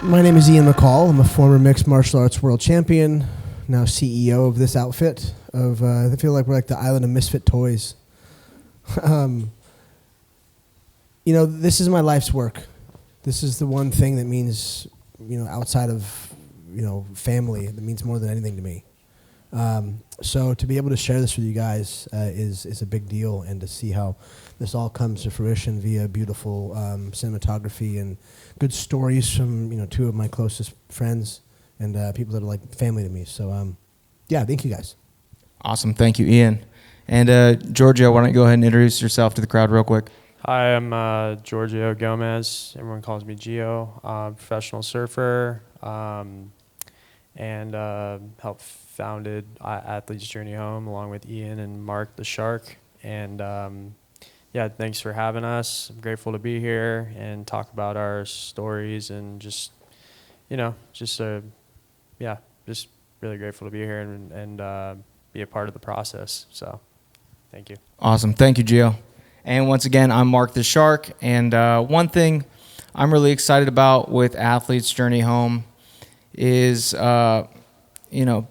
My name is Ian McCall. I'm a former mixed martial arts world champion, now CEO of this outfit. I feel like we're like the island of misfit toys. This is my life's work. This is the one thing that means, outside of, family, that means more than anything to me. So to be able to share this with you guys is a big deal, and to see how this all comes to fruition via beautiful cinematography and good stories from two of my closest friends and people that are like family to me. So thank you guys. Awesome, thank you, Ian. And Giorgio, why don't you go ahead and introduce yourself to the crowd real quick? Hi, I'm Giorgio Gomez. Everyone calls me Gio. I'm a professional surfer, and helped founded Athletes Journey Home along with Ian and Mark the Shark. And thanks for having us. I'm grateful to be here and talk about our stories and just really grateful to be here and be a part of the process. So, thank you. Awesome, thank you, Gio. And once again, I'm Mark the Shark, and one thing I'm really excited about with Athletes Journey Home is,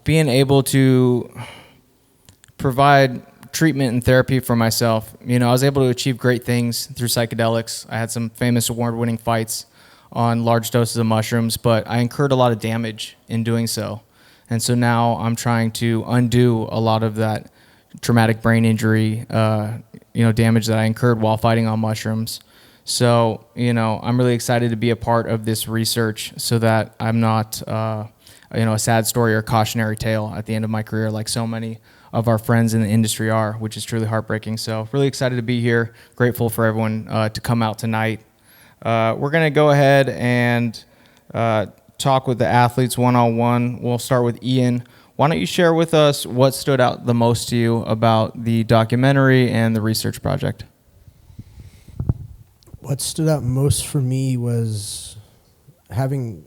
being able to provide treatment and therapy for myself. I was able to achieve great things through psychedelics. I had some famous award-winning fights on large doses of mushrooms, but I incurred a lot of damage in doing so. And so now I'm trying to undo a lot of that traumatic brain injury, damage that I incurred while fighting on mushrooms. So, I'm really excited to be a part of this research so that I'm not, a sad story or cautionary tale at the end of my career like so many of our friends in the industry are, which is truly heartbreaking. So really excited to be here. Grateful for everyone to come out tonight. We're going to go ahead and talk with the athletes one-on-one. We'll start with Ian. Why don't you share with us what stood out the most to you about the documentary and the research project? What stood out most for me was having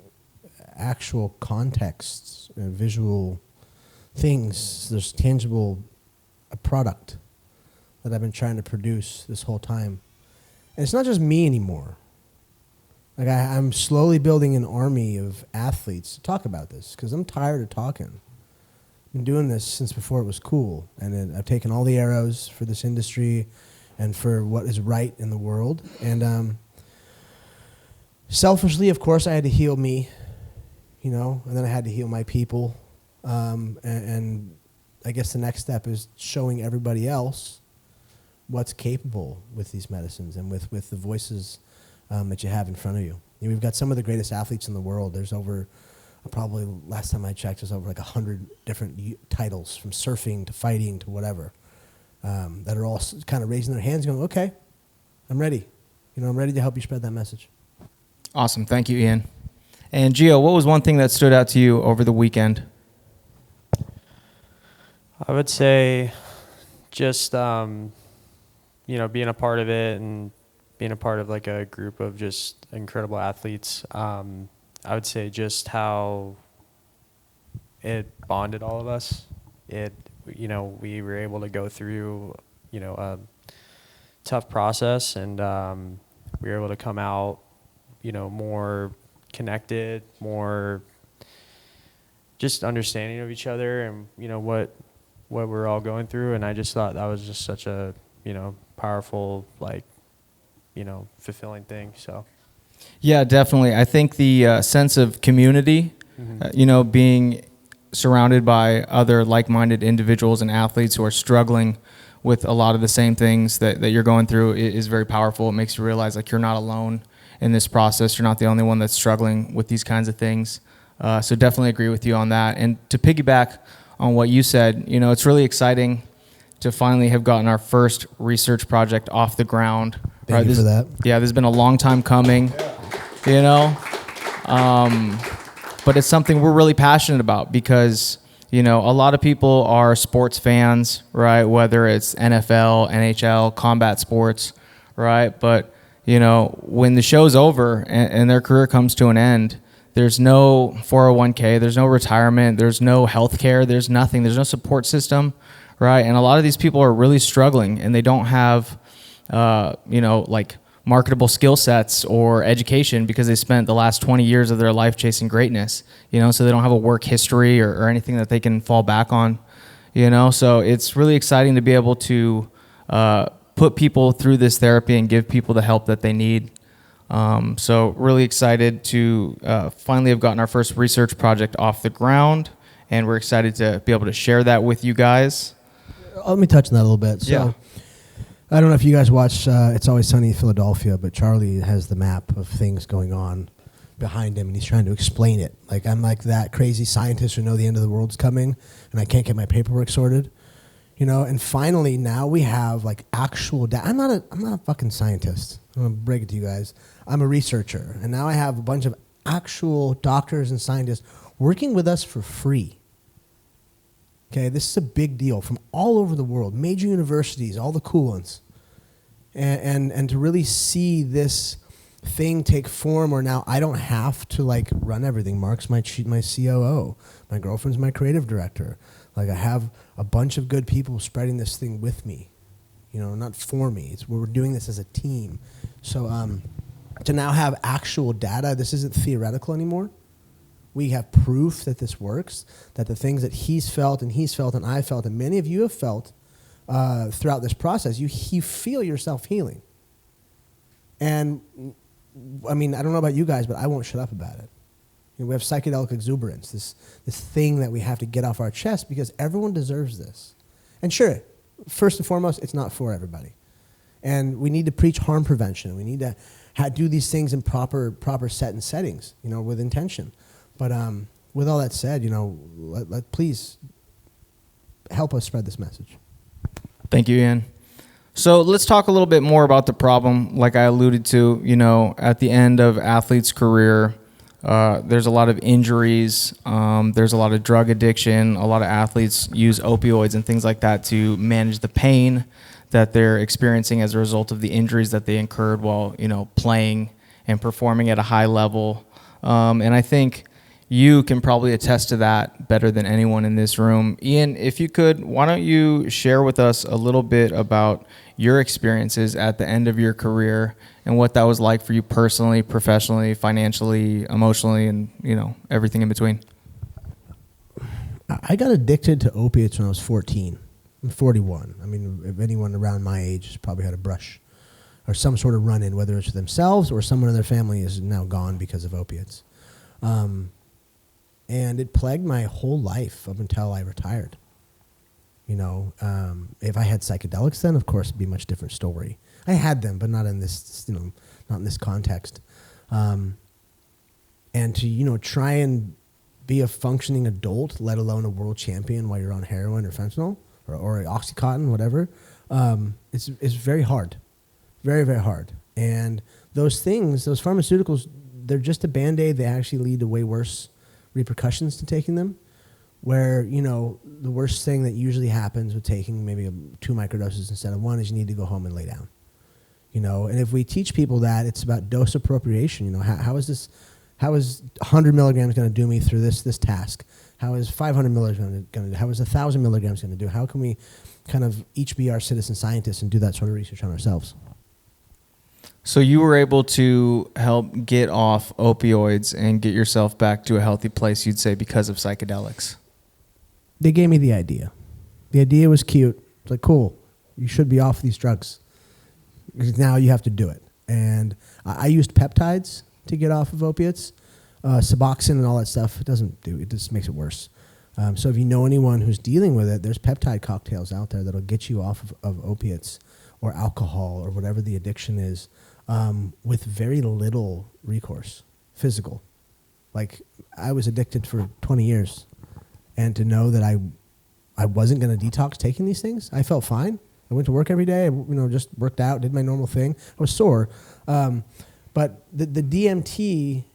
actual contexts, visual things. There's tangible a product that I've been trying to produce this whole time. And it's not just me anymore. Like I'm slowly building an army of athletes to talk about this because I'm tired of talking. I've been doing this since before it was cool, and then I've taken all the arrows for this industry and for what is right in the world. And selfishly, of course, I had to heal me, and then I had to heal my people. And I guess the next step is showing everybody else what's capable with these medicines and with the voices that you have in front of you. We've got some of the greatest athletes in the world. There's over, probably last time I checked, there's over like 100 different titles, from surfing to fighting to whatever, that are all kind of raising their hands going, okay, I'm ready. I'm ready to help you spread that message. Awesome. Thank you, Ian. And Gio, what was one thing that stood out to you over the weekend? I would say just, being a part of it and being a part of like a group of just incredible athletes. I would say just how it bonded all of us. We were able to go through, a tough process, and we were able to come out, more connected, more just understanding of each other and, what we're all going through. And I just thought that was just such a, powerful, fulfilling thing. So. Yeah, definitely. I think the sense of community, being surrounded by other like-minded individuals and athletes who are struggling with a lot of the same things that you're going through is very powerful. It makes you realize like you're not alone in this process. You're not the only one that's struggling with these kinds of things. So definitely agree with you on that. And to piggyback on what you said, it's really exciting to finally have gotten our first research project off the ground. Thank you for that. Yeah, this has been a long time coming, but it's something we're really passionate about because, a lot of people are sports fans, right? Whether it's NFL, NHL, combat sports, right? But, when the show's over and their career comes to an end, there's no 401k, there's no retirement, there's no health care, there's nothing, there's no support system, right? And a lot of these people are really struggling and they don't have, marketable skill sets or education because they spent the last 20 years of their life chasing greatness, so they don't have a work history or anything that they can fall back on, so it's really exciting to be able to put people through this therapy and give people the help that they need. So really excited to finally have gotten our first research project off the ground, and we're excited to be able to share that with you guys. Let me touch on that a little bit. So, Yeah. I don't know if you guys watch It's Always Sunny in Philadelphia, but Charlie has the map of things going on behind him, and he's trying to explain it. Like, I'm like that crazy scientist who know the end of the world's coming, and I can't get my paperwork sorted. And finally now we have like actual data. I'm not a fucking scientist. I'm gonna break it to you guys. I'm a researcher, and now I have a bunch of actual doctors and scientists working with us for free. Okay, this is a big deal from all over the world, major universities, all the cool ones, and to really see this thing take form where now I don't have to like run everything. Mark's my COO, my girlfriend's my creative director. Like, I have a bunch of good people spreading this thing with me, not for me. It's we're doing this as a team. So to now have actual data, this isn't theoretical anymore. We have proof that this works, that the things that he's felt and I felt and many of you have felt throughout this process, you feel yourself healing. And, I mean, I don't know about you guys, but I won't shut up about it. We have psychedelic exuberance, this thing that we have to get off our chest because everyone deserves this. And sure, first and foremost, it's not for everybody. And we need to preach harm prevention. We need to do these things in proper set and settings, with intention. But with all that said, please help us spread this message. Thank you, Ian. So let's talk a little bit more about the problem. Like I alluded to, at the end of athletes' career, there's a lot of injuries. There's a lot of drug addiction. A lot of athletes use opioids and things like that to manage the pain that they're experiencing as a result of the injuries that they incurred while, playing and performing at a high level. And I think you can probably attest to that better than anyone in this room. Ian, if you could, why don't you share with us a little bit about your experiences at the end of your career and what that was like for you personally, professionally, financially, emotionally, and, everything in between. I got addicted to opiates when I was 14. I'm 41. I mean, if anyone around my age has probably had a brush or some sort of run-in, whether it's themselves or someone in their family is now gone because of opiates. And it plagued my whole life up until I retired. If I had psychedelics then, of course, it'd be a much different story. I had them, but not in this, not in this context. And to, try and be a functioning adult, let alone a world champion while you're on heroin or fentanyl or Oxycontin, whatever, it's very hard. Very, very hard. And those things, those pharmaceuticals, they're just a Band-Aid. They actually lead to way worse repercussions to taking them, where, the worst thing that usually happens with taking maybe 2 microdoses instead of 1 is you need to go home and lay down. And if we teach people that, it's about dose appropriation. How is 100 milligrams going to do me through this task? How is 500 milligrams going to do? How is 1,000 milligrams going to do? How can we kind of each be our citizen scientists and do that sort of research on ourselves? So you were able to help get off opioids and get yourself back to a healthy place, you'd say, because of psychedelics. They gave me the idea. The idea was cute. It's like, cool, you should be off these drugs. Because now you have to do it. And I used peptides to get off of opiates. Suboxone and all that stuff, it just makes it worse. So if you know anyone who's dealing with it, there's peptide cocktails out there that'll get you off of opiates or alcohol or whatever the addiction is, with very little recourse, physical. Like, I was addicted for 20 years, and to know that I wasn't going to detox taking these things, I felt fine. I went to work every day, just worked out, did my normal thing. I was sore. But the DMT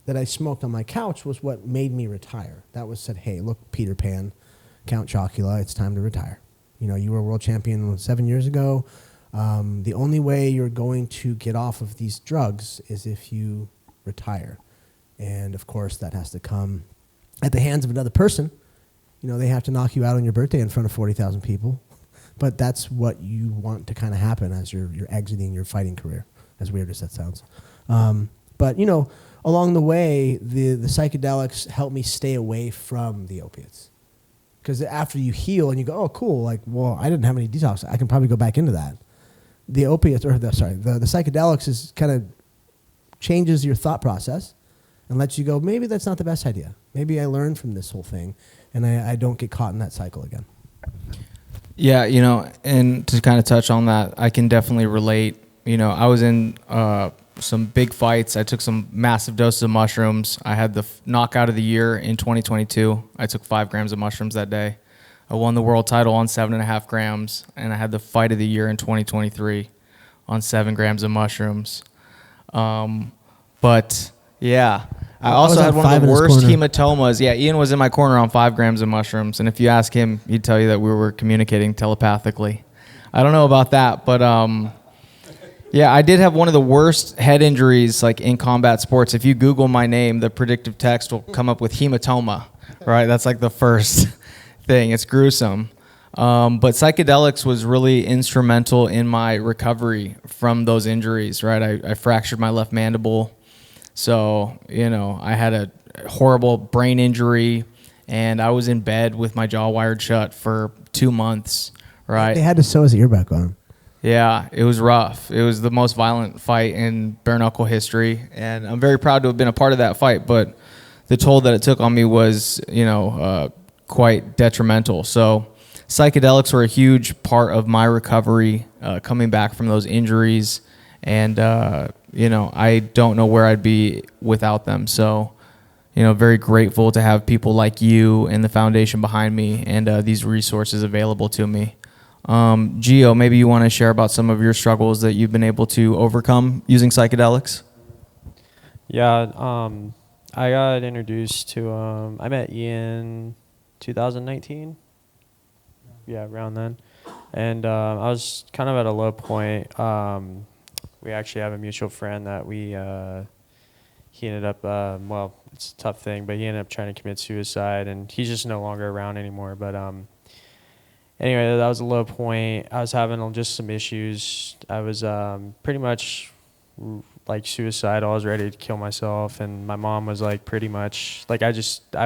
that I smoked on my couch was what made me retire. That was said, hey, look, Peter Pan, Count Chocula, it's time to retire. You were a world champion 7 years ago. The only way you're going to get off of these drugs is if you retire. And, of course, that has to come at the hands of another person. They have to knock you out on your birthday in front of 40,000 people. But that's what you want to kind of happen as you're exiting your fighting career. as weird as that sounds. But, you know, along the way, the psychedelics helped me stay away from the opiates. Because after you heal and you go, oh, cool, like, well, I didn't have any detox. I can probably go back into that. The opiates, or the psychedelics is kind of changes your thought process and lets you go, maybe that's not the best idea. Maybe I learned from this whole thing and I don't get caught in that cycle again. Yeah, you know, and to kind of touch on that, I can definitely relate. You know, I was in some big fights. I took some massive doses of mushrooms. I had the knockout of the year in 2022. I took 5 grams of mushrooms that day. I won the world title on 7.5 grams, and I had the fight of the year in 2023 on 7 grams of mushrooms. But yeah, I also had one of the worst hematomas. Yeah, Ian was in my corner on 5 grams of mushrooms, and if you ask him, he'd tell you that we were communicating telepathically. I don't know about that, but yeah, I did have one of the worst head injuries like in combat sports. If you Google my name, the predictive text will come up with hematoma, right? That's like the first thing. It's gruesome. But psychedelics was really instrumental in my recovery from those injuries, right? I fractured my left mandible. So, you know, I had a horrible brain injury, and I was in bed with my jaw wired shut for 2 months, right? They had to sew his ear back on. Yeah, it was rough. It was the most violent fight in bare knuckle history, and I'm very proud to have been a part of that fight, but the toll that it took on me was, you know, quite detrimental. So psychedelics were a huge part of my recovery, coming back from those injuries, and, you know, I don't know where I'd be without them. So, you know, very grateful to have people like you and the foundation behind me and these resources available to me. Gio, maybe you want to share about some of your struggles that you've been able to overcome using psychedelics? Yeah, I got introduced to, I met Ian 2019. Yeah, around then. And I was kind of at a low point. We actually have a mutual friend that he ended up, well, it's a tough thing, but he ended up trying to commit suicide, and he's just no longer around anymore. But anyway, that was a low point. I was having just some issues. I was pretty much like suicidal. I was ready to kill myself, and my mom was like pretty much like I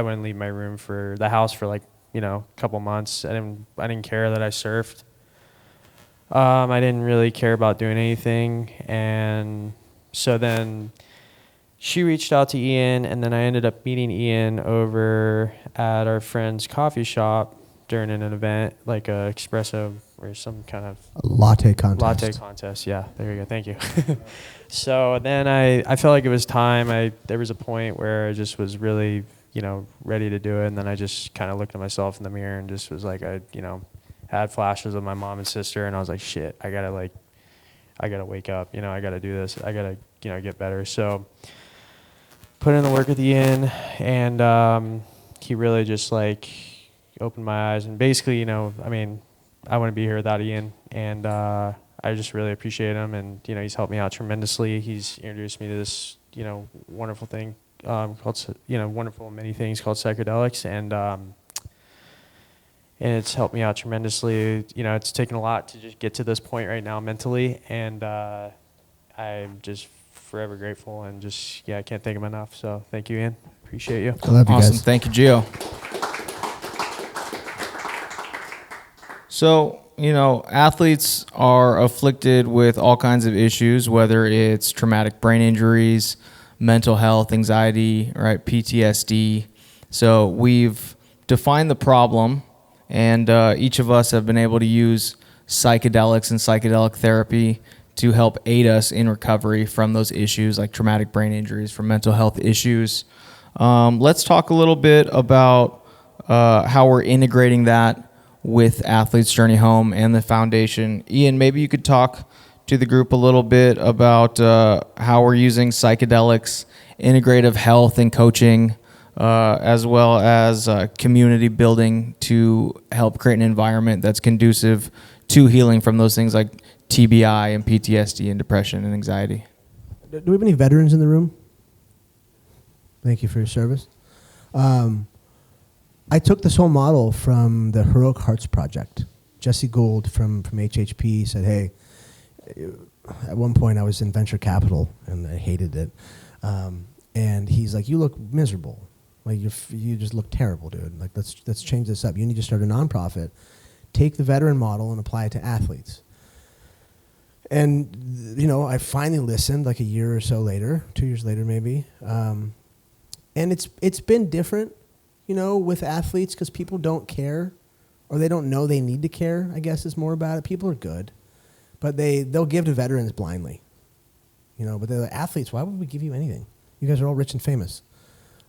wouldn't leave my room for the house for like, you know, a couple months. I didn't care that I surfed. I didn't really care about doing anything, and so then she reached out to Ian, and then I ended up meeting Ian over at our friend's coffee shop during an event, like a espresso or some kind of latte contest. Latte contest, yeah. There you go. Thank you. So then I felt like it was time. There was a point where I just was really, you know, ready to do it, and then I just kind of looked at myself in the mirror and just was like, you know, had flashes of my mom and sister, and I was like, shit, I gotta wake up. You know, I gotta do this. I gotta, you know, get better. So put in the work with Ian, and he really just like opened my eyes, and basically, you know, I mean, I wouldn't be here without Ian, and I just really appreciate him, and, you know, he's helped me out tremendously. He's introduced me to this, you know, wonderful thing called, you know, wonderful many things called psychedelics, and it's helped me out tremendously. You know, it's taken a lot to just get to this point right now mentally, and I'm just forever grateful, and just, yeah, I can't thank him enough. So thank you, Ian. Appreciate you. I love you Awesome. guys. Thank you, Gio. So, you know, athletes are afflicted with all kinds of issues, whether it's traumatic brain injuries, mental health, anxiety, right, PTSD. So we've defined the problem, and each of us have been able to use psychedelics and psychedelic therapy to help aid us in recovery from those issues like traumatic brain injuries, from mental health issues. Let's talk a little bit about how we're integrating that with Athletes Journey Home and the foundation. Ian, maybe you could talk to the group a little bit about how we're using psychedelics, integrative health and coaching, as well as community building to help create an environment that's conducive to healing from those things like TBI and PTSD and depression and anxiety. Do we have any veterans in the room? Thank you for your service. I took this whole model from the Heroic Hearts Project. Jesse Gould from HHP said, hey, at one point I was in venture capital and I hated it. And he's like, "You look miserable. Like you just look terrible, dude. Like let's change this up. You need to start a nonprofit. Take the veteran model and apply it to athletes." And I finally listened like a year or so later, 2 years later maybe. And it's been different, with athletes because people don't care, or they don't know they need to care, I guess is more about it. People are good, but they'll give to veterans blindly, but they're like, athletes, why would we give you anything? You guys are all rich and famous.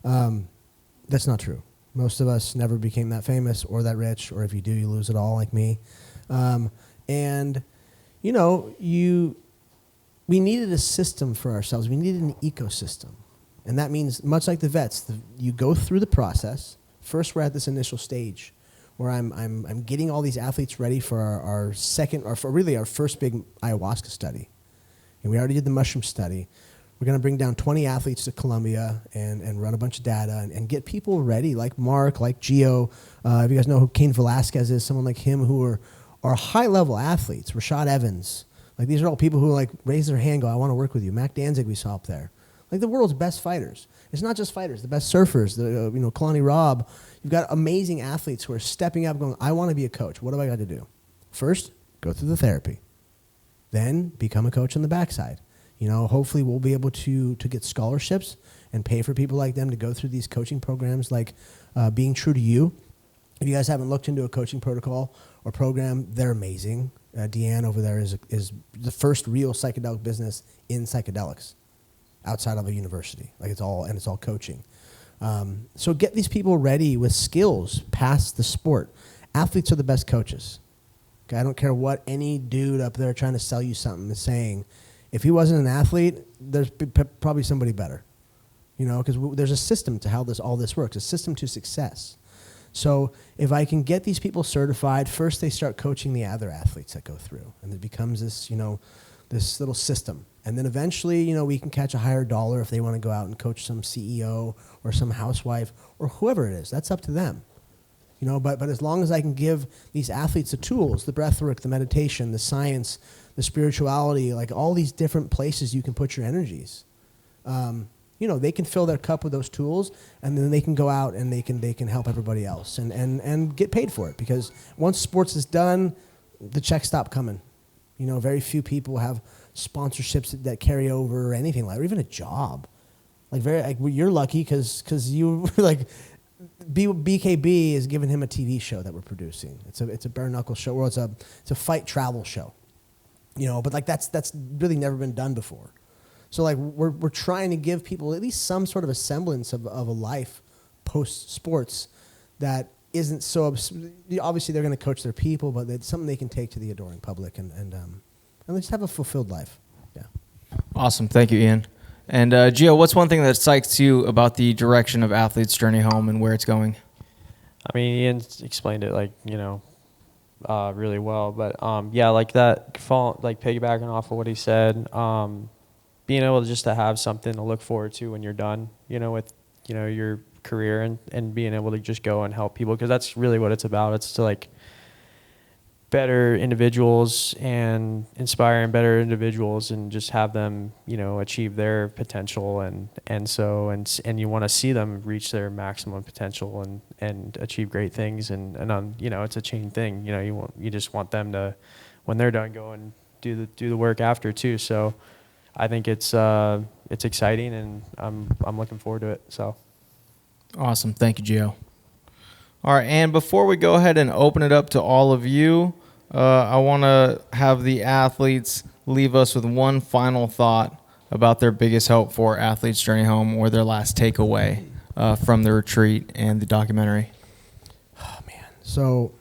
That's not true. Most of us never became that famous or that rich, or if you do, you lose it all like me. We needed a system for ourselves. We needed an ecosystem. And that means, much like the vets, you go through the process. First, we're at this initial stage where I'm getting all these athletes ready for our second, or for really our first big ayahuasca study. And we already did the mushroom study. We're going to bring down 20 athletes to Colombia and run a bunch of data and get people ready, like Mark, like Gio. If you guys know who Cain Velasquez is, someone like him who are high-level athletes. Rashad Evans. Like, these are all people who raise their hand, go, I want to work with you. Mac Danzig we saw up there. Like, the world's best fighters. It's not just fighters, the best surfers, Kalani Robb. You've got amazing athletes who are stepping up going, I want to be a coach. What do I got to do? First, go through the therapy. Then become a coach on the backside. Hopefully we'll be able to get scholarships and pay for people like them to go through these coaching programs like Being True to You. If you guys haven't looked into a coaching protocol or program, they're amazing. Deanne over there is the first real psychedelic business in psychedelics outside of a university. It's all coaching. So get these people ready with skills past the sport. Athletes are the best coaches. Okay, I don't care what any dude up there trying to sell you something is saying. If he wasn't an athlete, there's probably somebody better, because there's a system to how all this works, a system to success. So if I can get these people certified, first they start coaching the other athletes that go through, and it becomes this, this little system. And then eventually, we can catch a higher dollar if they want to go out and coach some CEO or some housewife or whoever it is. That's up to them. But as long as I can give these athletes the tools, the breathwork, the meditation, the science, the spirituality, like all these different places you can put your energies, they can fill their cup with those tools, and then they can go out and they can help everybody else and get paid for it. Because once sports is done, the checks stop coming. Very few people have sponsorships that carry over or anything like, or even a job. You're lucky because you BKB is giving him a TV show that we're producing. It's a bare knuckle show, or it's a fight travel show. But that's really never been done before. So we're trying to give people at least some sort of a semblance of a life post sports that isn't so obviously they're going to coach their people, but it's something they can take to the adoring public and just have a fulfilled life. Yeah. Awesome, thank you, Ian. And Gio, what's one thing that psychs you about the direction of Athlete's Journey Home and where it's going? I mean, Ian explained it really well, but piggybacking off of what he said, being able to have something to look forward to when you're done, with your career and being able to just go and help people, because that's really what it's about. It's to better individuals and inspiring better individuals and just have them, achieve their potential and you want to see them reach their maximum potential and achieve great things and it's a chain thing. You just want them to, when they're done, go and do the work after too. So I think it's exciting and I'm looking forward to it. So awesome. Thank you, Gio. All right, and before we go ahead and open it up to all of you, I want to have the athletes leave us with one final thought about their biggest hope for Athlete's Journey Home, or their last takeaway from the retreat and the documentary. Oh, man. So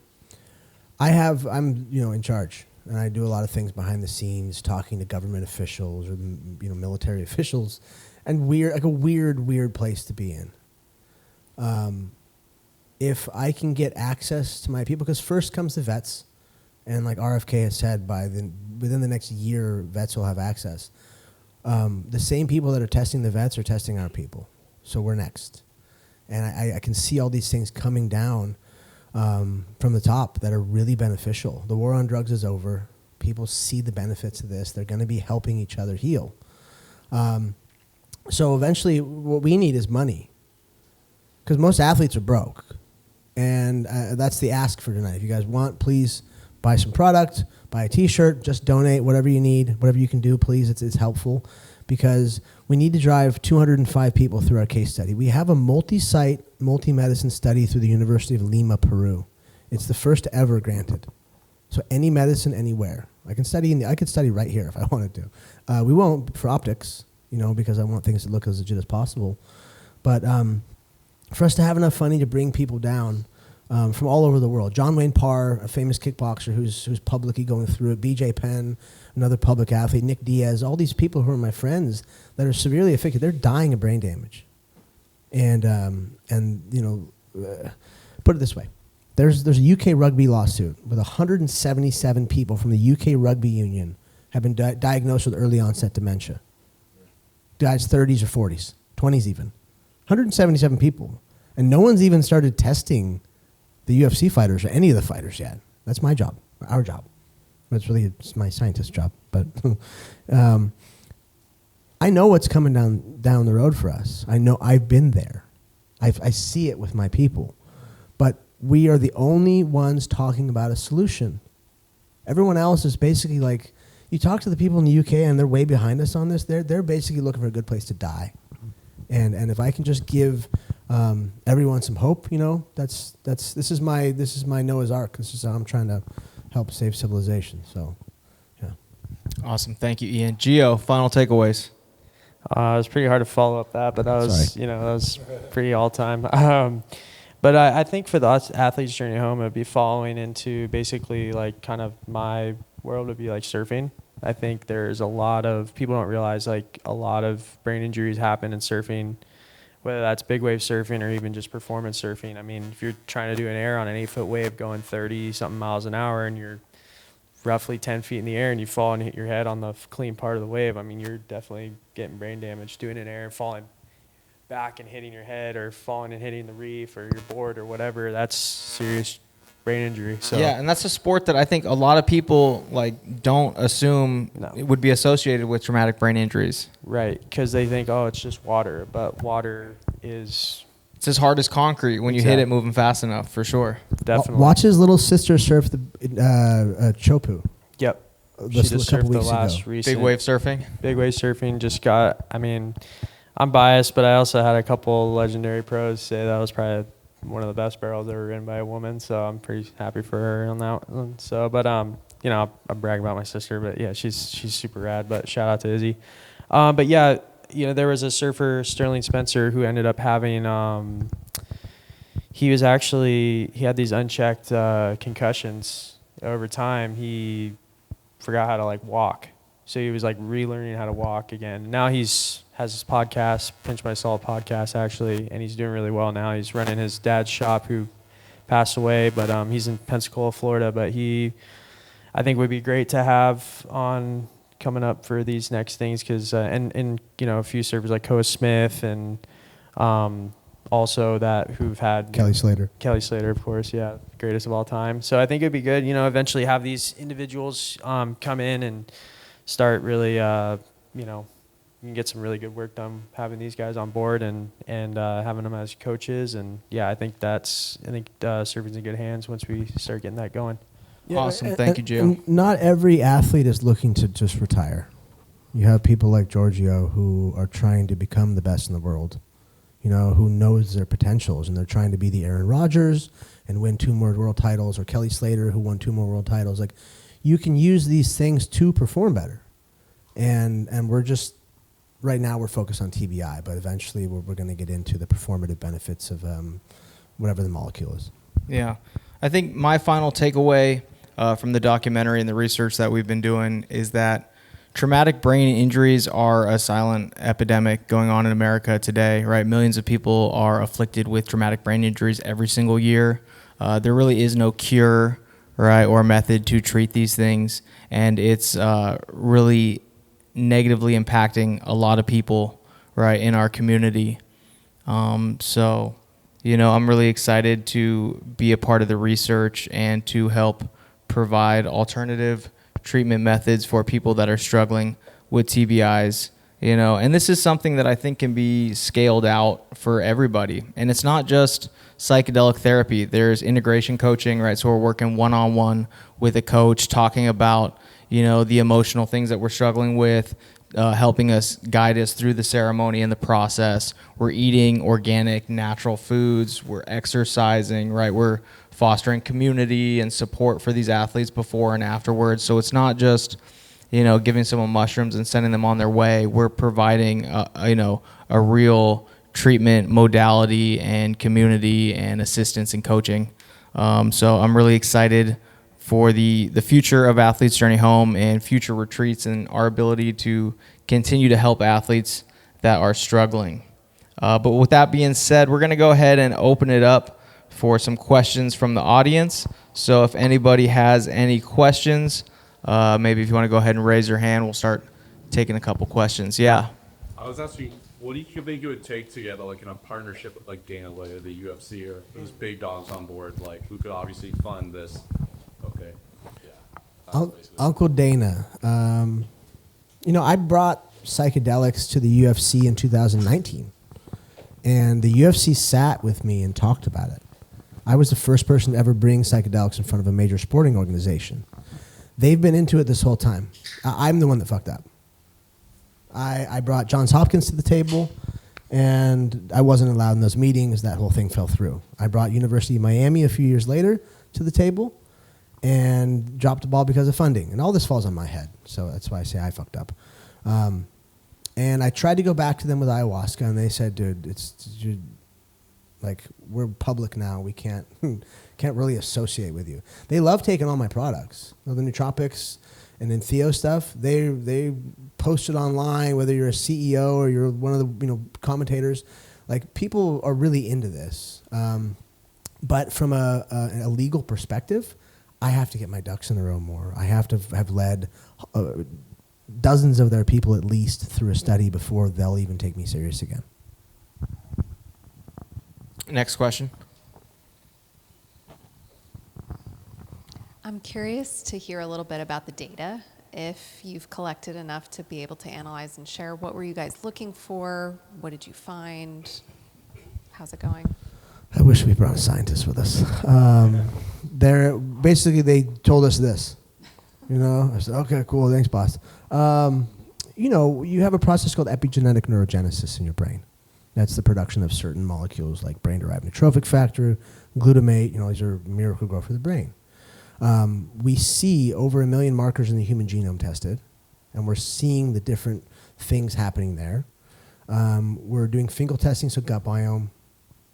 I'm in charge, and I do a lot of things behind the scenes, talking to government officials or military officials, and a weird place to be in. If I can get access to my people, because first comes the vets, and like RFK has said, within the next year, vets will have access. The same people that are testing the vets are testing our people, so we're next. And I can see all these things coming down from the top that are really beneficial. The war on drugs is over. People see the benefits of this. They're going to be helping each other heal. So eventually what we need is money, because most athletes are broke. And that's the ask for tonight. If you guys want, please buy some product, buy a T-shirt, just donate whatever you need, whatever you can do, please. It's helpful, because we need to drive 205 people through our case study. We have a multi-site, multi-medicine study through the University of Lima, Peru. It's the first ever granted. So any medicine, anywhere. I could study right here if I wanted to. We won't for optics, because I want things to look as legit as possible. But for us to have enough funding to bring people down from all over the world. John Wayne Parr, a famous kickboxer who's publicly going through it. BJ Penn, another public athlete. Nick Diaz, all these people who are my friends that are severely affected. They're dying of brain damage. And put it this way. There's a UK rugby lawsuit with 177 people from the UK Rugby Union have been diagnosed with early onset dementia. Guys 30s or 40s, 20s even. 177 people. And no one's even started testing the UFC fighters or any of the fighters yet. That's my job, our job. It's my scientist's job. But I know what's coming down the road for us. I know I've been there. I see it with my people. But we are the only ones talking about a solution. Everyone else is basically like, you talk to the people in the UK and they're way behind us on this. They're basically looking for a good place to die. And if I can just give everyone some hope, this is my Noah's Ark. This is how I'm trying to help save civilization. So, yeah. Awesome. Thank you, Ian. Gio, final takeaways. It was pretty hard to follow up that, but that was pretty all time. But I think for the athlete's journey home, it would be following into basically like kind of my world would be like surfing. I think there's a lot of people don't realize like a lot of brain injuries happen in surfing, whether that's big wave surfing or even just performance surfing. I mean, if you're trying to do an air on an 8-foot wave going 30 something miles an hour and you're roughly 10 feet in the air and you fall and hit your head on the clean part of the wave, I mean, you're definitely getting brain damage doing an air and falling back and hitting your head or falling and hitting the reef or your board or whatever. That's serious brain injury. So yeah, and that's a sport that I think a lot of people like don't assume it would be associated with traumatic brain injuries. Right, because they think, oh, it's just water, but water is... It's as hard as concrete when you hit it moving fast enough, for sure. Definitely. Watch his little sister surf the Chopu. Yep. She just surfed the last recent. Big wave surfing? Big wave surfing just got, I mean, I'm biased, but I also had a couple legendary pros say that was probably one of the best barrels ever ridden by a woman, so I'm pretty happy for her on that one. So, but I brag about my sister, but yeah, she's super rad. But shout out to Izzy. But yeah, there was a surfer, Sterling Spencer, who ended up having he had these unchecked concussions over time. He forgot how to like walk, so he was like relearning how to walk again. Now has his podcast, Pinch My Salt podcast, actually, and he's doing really well now. He's running his dad's shop, who passed away, but he's in Pensacola, Florida. But I think would be great to have on coming up for these next things, because and a few surfers like Koa Smith and also that who've had Kelly Slater, of course, yeah, greatest of all time. So I think it'd be good, eventually have these individuals come in and start really, you can get some really good work done having these guys on board and having them as coaches. And yeah, I think surfing's in good hands once we start getting that going. Yeah, awesome. Thank you, Joe. Not every athlete is looking to just retire. You have people like Giorgio who are trying to become the best in the world, who knows their potentials, and they're trying to be the Aaron Rodgers and win 2 more world titles, or Kelly Slater, who won 2 more world titles. Like, you can use these things to perform better. And we're just, right now we're focused on TBI, but eventually we're going to get into the performative benefits of whatever the molecule is. Yeah. I think my final takeaway from the documentary and the research that we've been doing is that traumatic brain injuries are a silent epidemic going on in America today, right? Millions of people are afflicted with traumatic brain injuries every single year. There really is no cure, right, or method to treat these things, and it's really negatively impacting a lot of people, right, in our community. So, I'm really excited to be a part of the research and to help provide alternative treatment methods for people that are struggling with TBIs. And this is something that I think can be scaled out for everybody. And it's not just psychedelic therapy. There's integration coaching, right? So we're working one-on-one with a coach, talking about, the emotional things that we're struggling with, helping us guide us through the ceremony and the process. We're eating organic, natural foods. We're exercising, right? We're fostering community and support for these athletes before and afterwards. So it's not just giving someone mushrooms and sending them on their way. We're providing, a real treatment modality and community and assistance and coaching. So I'm really excited for the future of Athletes Journey Home and future retreats and our ability to continue to help athletes that are struggling. But with that being said, we're going to go ahead and open it up for some questions from the audience. So if anybody has any questions, maybe if you want to go ahead and raise your hand, we'll start taking a couple questions. Yeah. I was asking, what do you think it would take to get in a partnership with like Dana White or the UFC or those big dogs on board, who could obviously fund this? Okay. Yeah. Uncle Dana. I brought psychedelics to the UFC in 2019, and the UFC sat with me and talked about it. I was the first person to ever bring psychedelics in front of a major sporting organization. They've been into it this whole time. I'm the one that fucked up. I brought Johns Hopkins to the table, and I wasn't allowed in those meetings. That whole thing fell through. I brought University of Miami a few years later to the table and dropped the ball because of funding. And all this falls on my head, so that's why I say I fucked up. And I tried to go back to them with ayahuasca, and they said, dude, we're public now. We can't really associate with you. They love taking all my products. The nootropics and then Theo stuff, they post it online, whether you're a CEO or you're one of the commentators. People are really into this. But from a legal perspective, I have to get my ducks in a row more. I have to have led dozens of their people at least through a study before they'll even take me serious again. Next question. I'm curious to hear a little bit about the data. If you've collected enough to be able to analyze and share, what were you guys looking for? What did you find? How's it going? I wish we brought a scientist with us. They told us this. I said, okay, cool, thanks, boss. You have a process called epigenetic neurogenesis in your brain. That's the production of certain molecules like brain-derived neurotrophic factor, glutamate. These are miracle grow for the brain. We see over 1 million markers in the human genome tested, and we're seeing the different things happening there. We're doing fingal testing, so gut biome.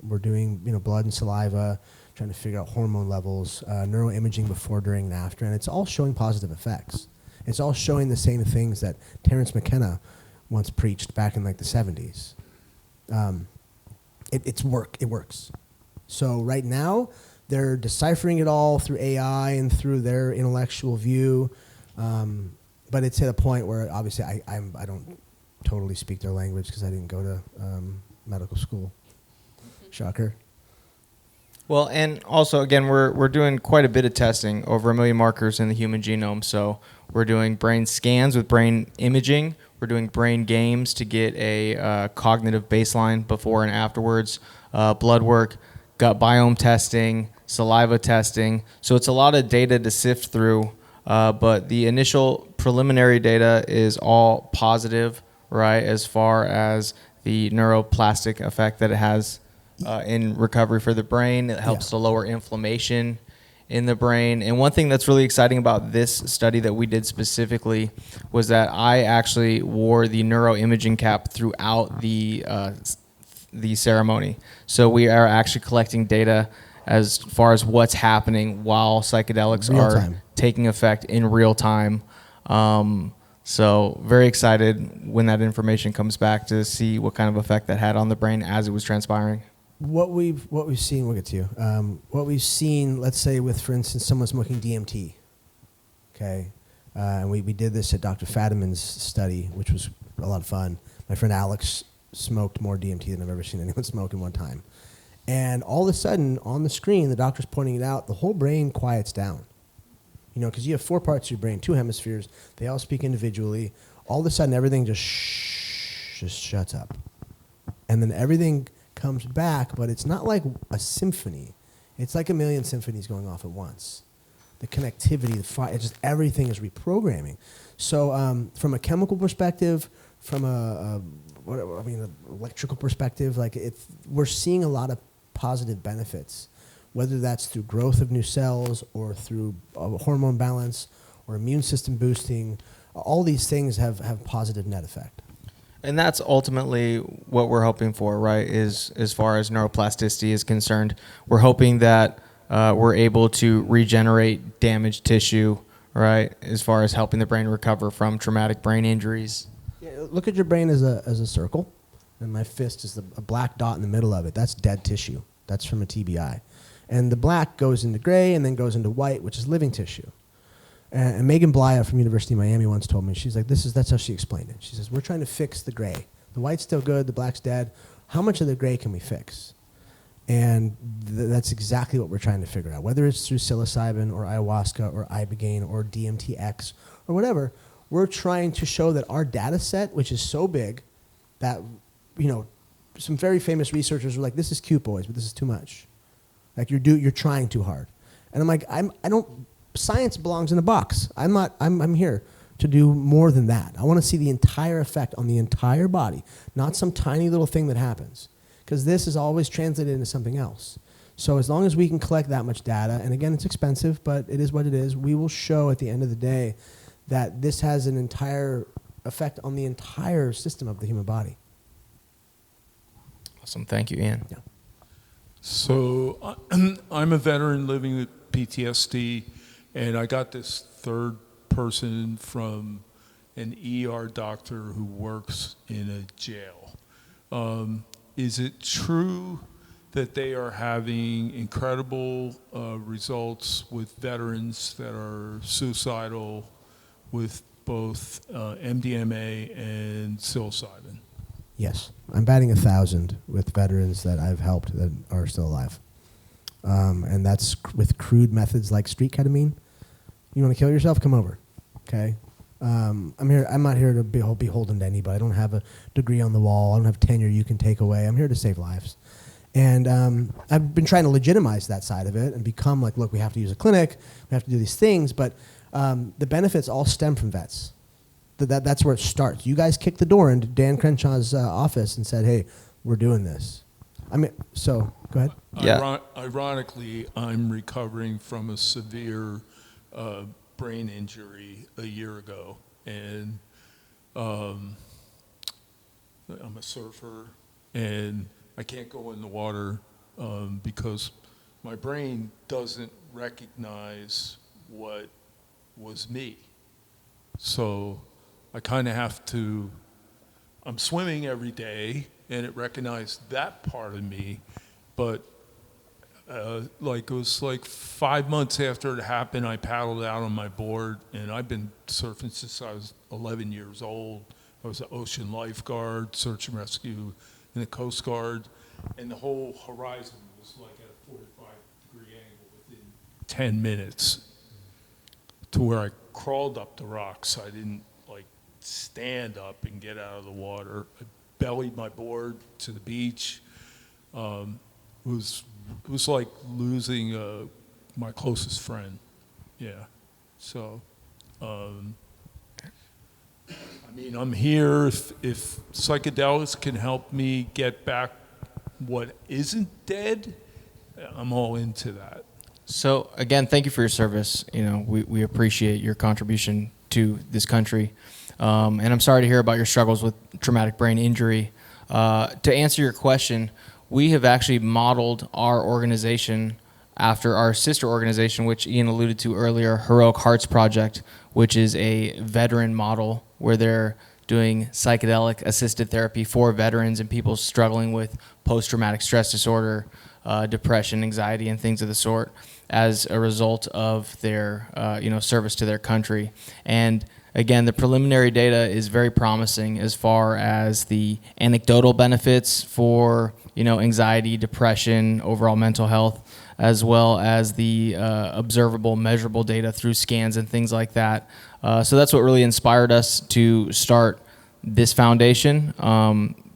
We're doing blood and saliva, trying to figure out hormone levels, neuroimaging before, during, and after, and it's all showing positive effects. It's all showing the same things that Terence McKenna once preached back in the 70s. It works. So right now, they're deciphering it all through AI and through their intellectual view, but it's at a point where obviously I don't totally speak their language because I didn't go to medical school. Shocker. Well, and also, again, we're doing quite a bit of testing, over 1 million markers in the human genome. So we're doing brain scans with brain imaging. We're doing brain games to get a cognitive baseline before and afterwards, blood work, gut biome testing, saliva testing. So it's a lot of data to sift through, but the initial preliminary data is all positive, right, as far as the neuroplastic effect that it has in recovery for the brain. It helps to lower inflammation in the brain. And one thing that's really exciting about this study that we did specifically was that I actually wore the neuroimaging cap throughout the ceremony. So we are actually collecting data as far as what's happening while psychedelics are taking effect in real time. So very excited when that information comes back to see what kind of effect that had on the brain as it was transpiring. What we've seen, we'll get to you. What we've seen, let's say with, for instance, someone smoking DMT, okay? And we did this at Dr. Fadiman's study, which was a lot of fun. My friend Alex smoked more DMT than I've ever seen anyone smoke in one time. And all of a sudden, on the screen, the doctor's pointing it out, the whole brain quiets down. You know, because you have 4 parts of your brain, 2 hemispheres. They all speak individually. All of a sudden, everything just shuts up. And then everything comes back, but it's not like a symphony. It's like a million symphonies going off at once. The connectivity, the fire, just everything is reprogramming. So from a chemical perspective, from an electrical perspective, like we're seeing a lot of positive benefits, whether that's through growth of new cells or through hormone balance or immune system boosting. All these things have positive net effect. And that's ultimately what we're hoping for, right? Is as far as neuroplasticity is concerned, we're hoping that we're able to regenerate damaged tissue, right? As far as helping the brain recover from traumatic brain injuries. Yeah, look at your brain as a circle, and my fist is a black dot in the middle of it. That's dead tissue. That's from a TBI. And the black goes into gray and then goes into white, which is living tissue. And Megan Blaya from University of Miami once told me, she's like, that's how she explained it. She says, we're trying to fix the gray. The white's still good, the black's dead. How much of the gray can we fix? And that's exactly what we're trying to figure out. Whether it's through psilocybin or ayahuasca or ibogaine or DMTX or whatever, we're trying to show that our data set, which is so big that, you know, some very famous researchers were like, this is cute, boys, but this is too much. Like you're trying too hard. And I'm like, science belongs in a box. I'm here to do more than that. I want to see the entire effect on the entire body, not some tiny little thing that happens. Because this is always translated into something else. So as long as we can collect that much data, and again, it's expensive, but it is what it is, we will show at the end of the day that this has an entire effect on the entire system of the human body. Awesome. Thank you, Ian. Yeah. So I'm a veteran living with PTSD, and I got this third person from an ER doctor who works in a jail. Is it true that they are having incredible results with veterans that are suicidal with both MDMA and psilocybin? Yes. I'm batting 1,000 with veterans that I've helped that are still alive. And that's with crude methods like street ketamine. You want to kill yourself? Come over. Okay? I'm not here to be beholden to anybody. I don't have a degree on the wall. I don't have tenure you can take away. I'm here to save lives. And I've been trying to legitimize that side of it and become like, look, we have to use a clinic. We have to do these things. But the benefits all stem from vets. That's where it starts. You guys kicked the door into Dan Crenshaw's office and said, hey, we're doing this. I mean, so go ahead. Yeah. Ironically, I'm recovering from a severe brain injury a year ago, and I'm a surfer, and I can't go in the water because my brain doesn't recognize what was me. So I kind of have to, I'm swimming every day, and it recognized that part of me, but it was like 5 months after it happened, I paddled out on my board, and I've been surfing since I was 11 years old. I was an ocean lifeguard, search and rescue in the Coast Guard, and the whole horizon was like at a 45-degree angle within 10 minutes to where I crawled up the rocks. I didn't like stand up and get out of the water. I bellied my board to the beach. It was like losing my closest friend. Yeah. So, I mean, I'm here. If psychedelics can help me get back what isn't dead, I'm all into that. So again, thank you for your service. You know, we appreciate your contribution to this country. And I'm sorry to hear about your struggles with traumatic brain injury. To answer your question, we have actually modeled our organization after our sister organization, which Ian alluded to earlier, Heroic Hearts Project, which is a veteran model where they're doing psychedelic assisted therapy for veterans and people struggling with post-traumatic stress disorder, depression, anxiety, and things of the sort as a result of their service to their country. And again, the preliminary data is very promising as far as the anecdotal benefits for anxiety, depression, overall mental health. as well as the observable, measurable data through scans and things like that. So that's what really inspired us to start this foundation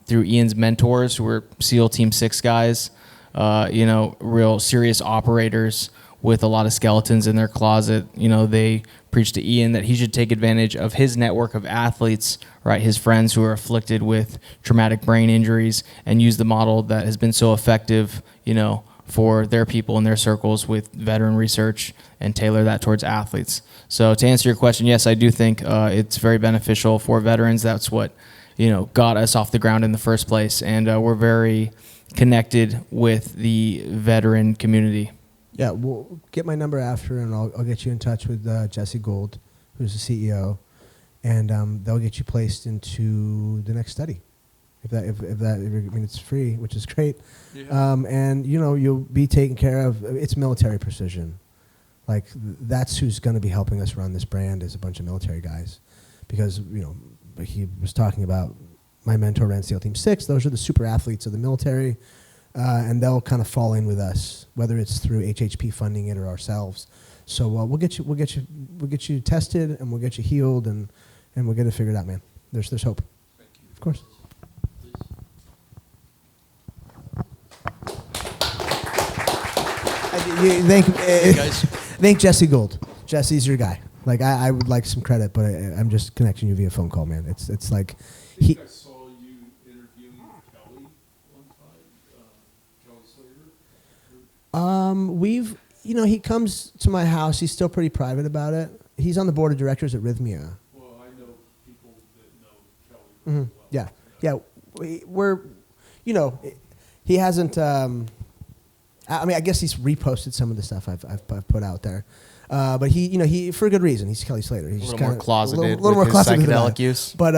through Ian's mentors, who were SEAL Team 6 guys, real serious operators with a lot of skeletons in their closet. They preached to Ian that he should take advantage of his network of athletes, right, his friends who are afflicted with traumatic brain injuries, and use the model that has been so effective, for their people in their circles with veteran research and tailor that towards athletes. So to answer your question, yes, I do think it's very beneficial for veterans. That's what, got us off the ground in the first place. And we're very connected with the veteran community. Yeah, we'll get my number after, and I'll get you in touch with Jesse Gould, who's the CEO, and they'll get you placed into the next study. It's free, which is great. Yeah. And you'll be taken care of. It's military precision. Like that's who's going to be helping us run this brand, is a bunch of military guys, because he was talking about my mentor ran SEAL Team 6. Those are the super athletes of the military. And they'll kind of fall in with us, whether it's through HHP funding it or ourselves. So we'll get you tested, and we'll get you healed, and we'll get it figured out, man. There's hope. Thank you. Of course. Thank Jesse Gould. Jesse's your guy. Like I would like some credit, but I'm just connecting you via phone call, man. It's like I think I saw you interviewing Kelly one time, Kelly Slater. He comes to my house. He's still pretty private about it. He's on the board of directors at Rhythmia. Well, I know people that know Kelly really well. Yeah. He hasn't. I guess he's reposted some of the stuff I've put out there, but he for a good reason. He's Kelly Slater. He's A little more closeted a little more with his closeted about psychedelic it. use. But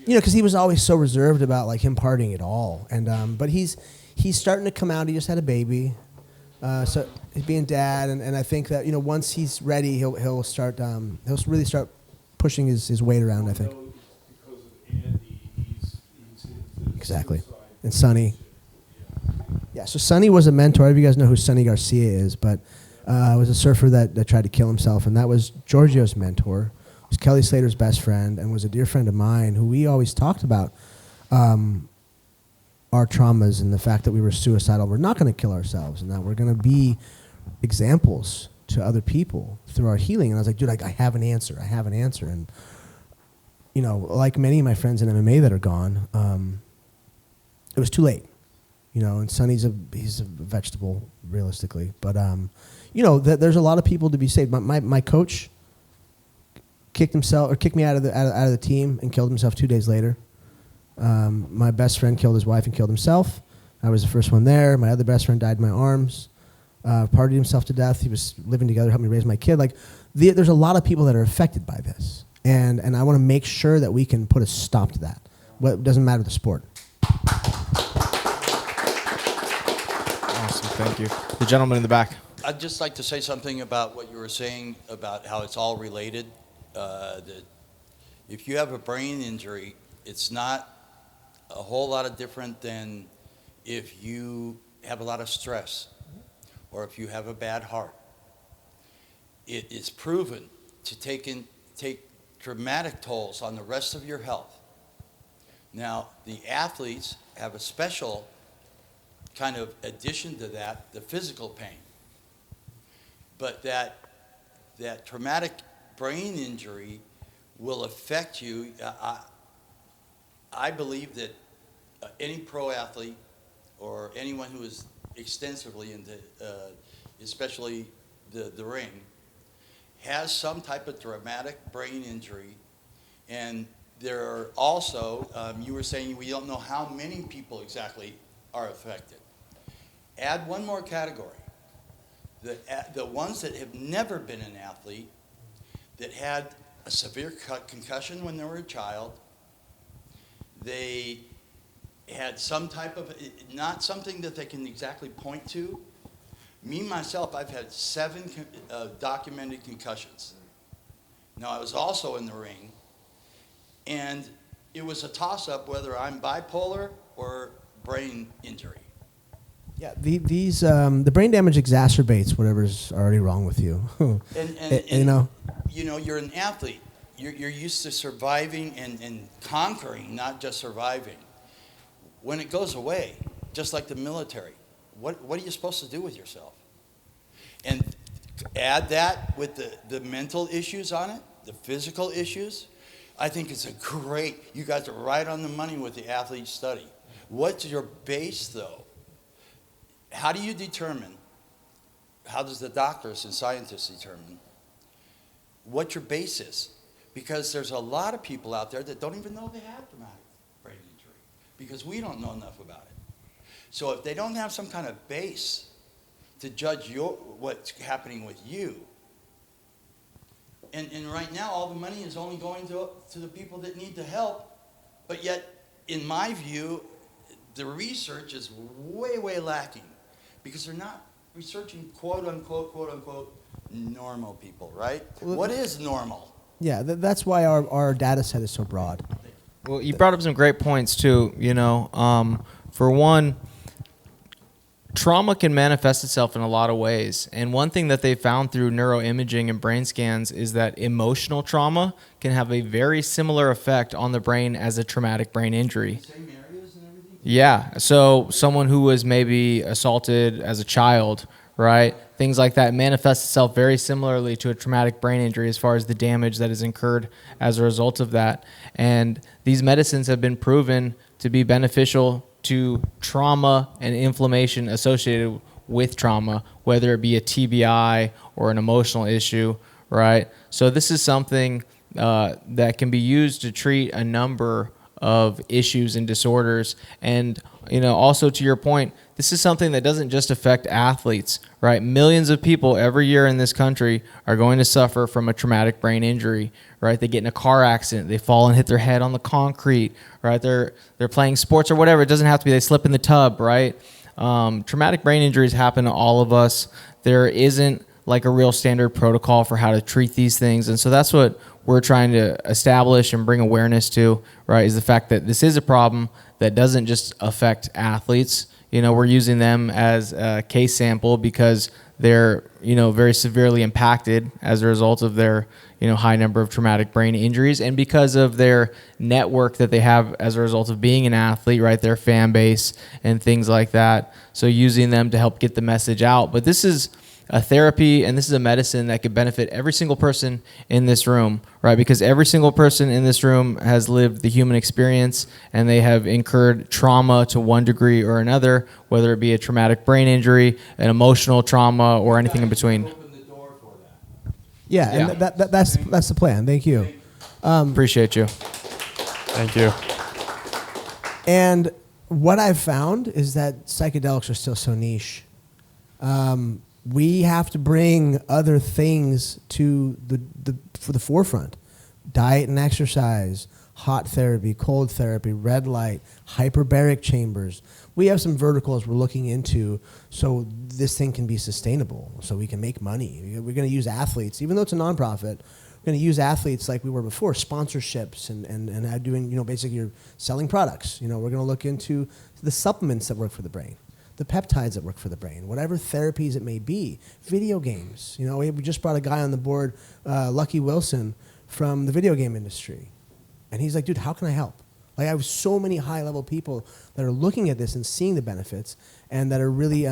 because he was always so reserved about like him partying at all, and but he's starting to come out. He just had a baby, so he's being dad, and I think that once he's ready, he'll really start pushing his weight around. I think. Because of Andy, he's into Exactly. suicide. And Sonny. Yeah, so Sonny was a mentor. I don't know if you guys know who Sonny Garcia is, but was a surfer that tried to kill himself, and that was Giorgio's mentor. Was Kelly Slater's best friend, and was a dear friend of mine who we always talked about our traumas and the fact that we were suicidal. We're not going to kill ourselves, and that we're going to be examples to other people through our healing. And I was like, dude, I have an answer. I have an answer. And, like many of my friends in MMA that are gone, it was too late. And Sonny's he's a vegetable, realistically. But, there's a lot of people to be saved. My coach kicked me out of the team and killed himself 2 days later. My best friend killed his wife and killed himself. I was the first one there. My other best friend died in my arms, partied himself to death. He was living together, helped me raise my kid. Like, there's a lot of people that are affected by this. And I want to make sure that we can put a stop to that. It doesn't matter the sport. Awesome, thank you. The gentleman in the back. I'd just like to say something about what you were saying about how it's all related. That if you have a brain injury, it's not a whole lot of different than if you have a lot of stress or if you have a bad heart. It is proven to take dramatic tolls on the rest of your health. Now, the athletes have a special kind of addition to that, the physical pain. But that traumatic brain injury will affect you. I believe that any pro athlete or anyone who is extensively into, especially the ring, has some type of traumatic brain injury. And there are also, you were saying we don't know how many people exactly are affected. Add one more category. The ones that have never been an athlete, that had a severe concussion when they were a child, they had some type of, not something that they can exactly point to. Me, myself, I've had 7 documented concussions. Now, I was also in the ring, and it was a toss-up whether I'm bipolar or brain injury. Yeah, the brain damage exacerbates whatever's already wrong with you. You're an athlete. You're used to surviving and conquering, not just surviving. When it goes away, just like the military, what are you supposed to do with yourself? And add that with the mental issues on it, the physical issues. I think it's you guys are right on the money with the athlete study. What's your base, though? How do you determine, how does the doctors and scientists determine what your base is? Because there's a lot of people out there that don't even know they have traumatic brain injury because we don't know enough about it. So if they don't have some kind of base to judge what's happening with you, and right now all the money is only going to the people that need the help, but yet, in my view, the research is way, way lacking because they're not researching quote unquote, normal people, right? What is normal? Yeah, that's why our data set is so broad. Well, you brought up some great points too. For one, trauma can manifest itself in a lot of ways. And one thing that they found through neuroimaging and brain scans is that emotional trauma can have a very similar effect on the brain as a traumatic brain injury. Same areas and everything? Yeah. So someone who was maybe assaulted as a child, right? Things like that manifests itself very similarly to a traumatic brain injury as far as the damage that is incurred as a result of that. And these medicines have been proven to be beneficial to trauma and inflammation associated with trauma, whether it be a TBI or an emotional issue, right? So this is something that can be used to treat a number of issues and disorders. And, also to your point, this is something that doesn't just affect athletes, right? Millions of people every year in this country are going to suffer from a traumatic brain injury, right? They get in a car accident, they fall and hit their head on the concrete, right? They're playing sports or whatever. It doesn't have to be they slip in the tub, right? Traumatic brain injuries happen to all of us. There isn't like a real standard protocol for how to treat these things. And so that's what we're trying to establish and bring awareness to, right, is the fact that this is a problem that doesn't just affect athletes. We're using them as a case sample because they're, very severely impacted as a result of their, high number of traumatic brain injuries and because of their network that they have as a result of being an athlete, right, their fan base and things like that. So using them to help get the message out. But this is a therapy and this is a medicine that could benefit every single person in this room, right? Because every single person in this room has lived the human experience and they have incurred trauma to one degree or another, whether it be a traumatic brain injury, an emotional trauma, or anything in between. Open the door for that. Yeah, and that's the plan. Thank you. Appreciate you. Thank you. And what I've found is that psychedelics are still so niche. We have to bring other things to for the forefront. Diet and exercise, hot therapy, cold therapy, red light, hyperbaric chambers. We have some verticals we're looking into so this thing can be sustainable, so we can make money. We're going to use athletes, even though it's a nonprofit. We're going to use athletes like we were before, sponsorships and doing, basically you're selling products. We're going to look into the supplements that work for the brain, the peptides that work for the brain, whatever therapies it may be, video games. We just brought a guy on the board, Lucky Wilson, from the video game industry. And he's like, dude, how can I help? Like, I have so many high-level people that are looking at this and seeing the benefits and that are really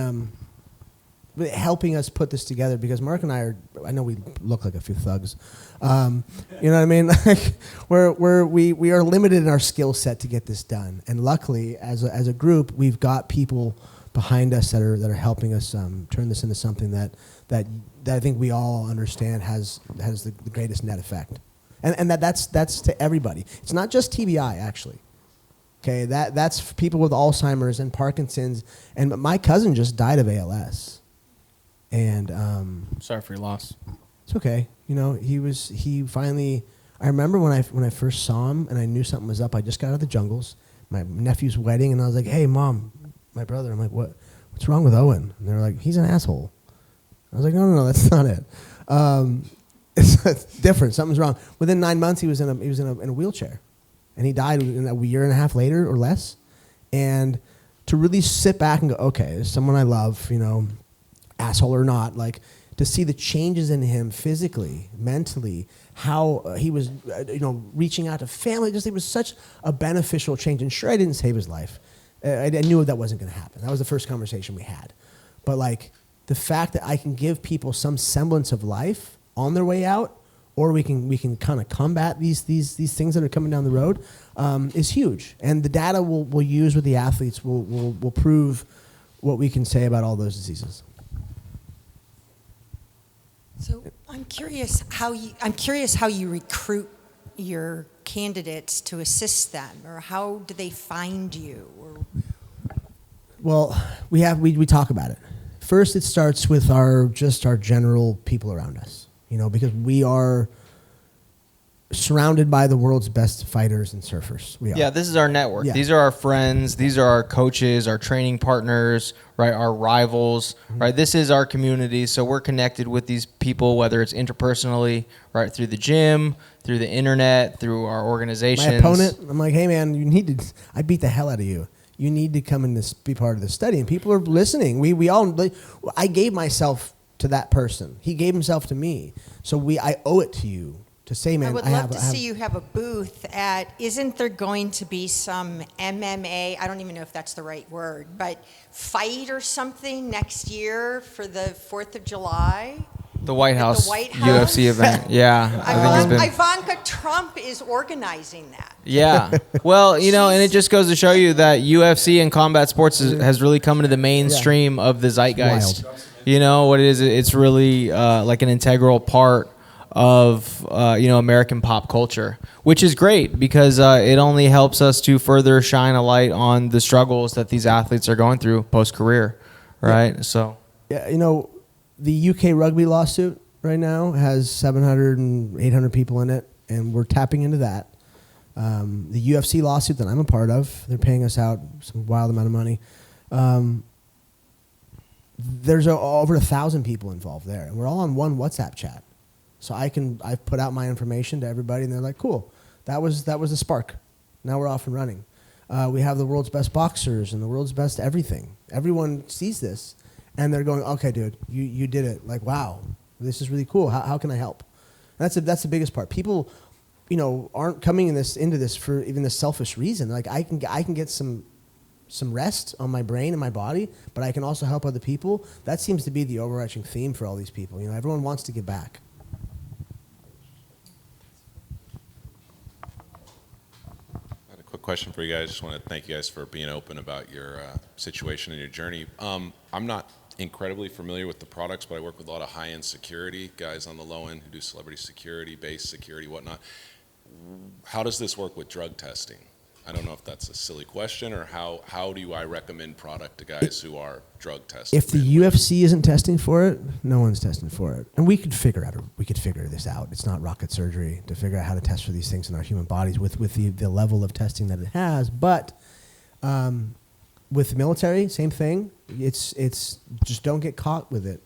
helping us put this together because Mark and I know we look like a few thugs. You know what I mean? Like, we are limited in our skill set to get this done. And luckily, as a group, we've got people behind us that are helping us turn this into something that I think we all understand has the greatest net effect, and that's to everybody. It's not just TBI actually. Okay, that's for people with Alzheimer's and Parkinson's, and my cousin just died of ALS, and Sorry for your loss. it's okay. He finally. I remember when I first saw him and I knew something was up. I just got out of the jungles, my nephew's wedding, and I was like, "Hey, Mom." My brother, I'm like, what's wrong with Owen? And they're like, he's an asshole. I was like, no, that's not it. It's different. Something's wrong. Within 9 months, he was in a wheelchair, and he died a year and a half later or less. And to really sit back and go, okay, there's someone I love, you know, asshole or not, like to see the changes in him physically, mentally, how he was, you know, reaching out to family. Just it was such a beneficial change. And sure, I didn't save his life. I knew that wasn't going to happen. That was the first conversation we had. But like the fact that I can give people some semblance of life on their way out, or we can kind of combat these things that are coming down the road, is huge. And the data we'll use with the athletes will prove what we can say about all those diseases. So I'm curious how you recruit your candidates to assist them, or how do they find you? Or Well, we talk about it. First, it starts with our general people around us, you know, because we are surrounded by the world's best fighters and surfers. We are. Yeah, this is our network. Yeah. These are our friends. These are our coaches, our training partners, right? Our rivals, right? This is our community. So we're connected with these people, whether it's interpersonally, right? Through the gym, through the internet, through our organizations. My opponent, I'm like, hey man, I beat the hell out of you. You need to come and be part of the study. And people are listening. I gave myself to that person. He gave himself to me. So I owe it to you to say, man, I would love to see you have a booth at, isn't there going to be some MMA, I don't even know if that's the right word, but fight or something next year for the 4th of July? The White House, the White House? UFC event. Yeah. I think it's been. Ivanka Trump is organizing that. Yeah. Well, you know, and it just goes to show you that UFC and combat sports has really come into the mainstream of the zeitgeist. You know what it is? It's really like an integral part of American pop culture, which is great because it only helps us to further shine a light on the struggles that these athletes are going through post-career, right? Yeah. So yeah, you know, the UK rugby lawsuit right now has 700 and 800 people in it, and we're tapping into that. The UFC lawsuit that I'm a part of, they're paying us out some wild amount of money. There's over 1,000 people involved there, and we're all on one WhatsApp chat. So I've put out my information to everybody, and they're like, cool, that was the spark. Now we're off and running. We have the world's best boxers and the world's best everything. Everyone sees this, and they're going, okay, dude, you did it. Like, wow, this is really cool. How can I help? That's the biggest part. People, you know, aren't coming into this for even this selfish reason. Like, I can get some rest on my brain and my body, but I can also help other people. That seems to be the overarching theme for all these people. You know, everyone wants to give back. Question for you guys. Just want to thank you guys for being open about your situation and your journey. I'm not incredibly familiar with the products, but I work with a lot of high-end security guys on the low end who do celebrity security, base security, whatnot. How does this work with drug testing? I don't know if that's a silly question, or how do I recommend product to guys who are drug testing? If the UFC isn't testing for it, no one's testing for it. And we could figure this out. It's not rocket surgery to figure out how to test for these things in our human bodies with the level of testing that it has. But with the military, same thing. It's just don't get caught with it.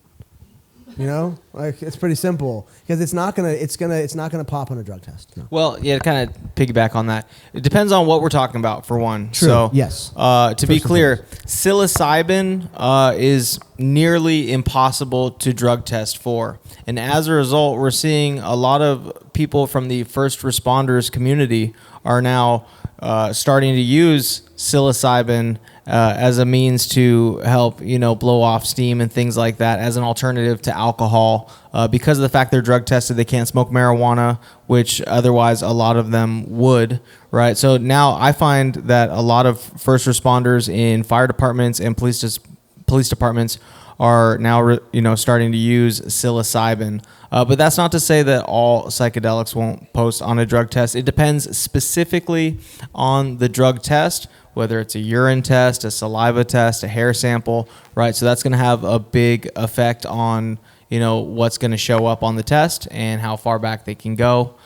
You know, like it's pretty simple because it's not gonna pop on a drug test. No. Well, yeah, to kind of piggyback on that, it depends on what we're talking about. For one, True. So Yes. To be clear, psilocybin is nearly impossible to drug test for, and as a result, we're seeing a lot of people from the first responders community are now starting to use psilocybin as a means to help, blow off steam and things like that as an alternative to alcohol. Because of the fact they're drug tested, they can't smoke marijuana, which otherwise a lot of them would, right? So now I find that a lot of first responders in fire departments and police departments are now, starting to use psilocybin. But that's not to say that all psychedelics won't post on a drug test. It depends specifically on the drug test, whether it's a urine test, a saliva test, a hair sample, right? So that's going to have a big effect on, what's going to show up on the test and how far back they can go.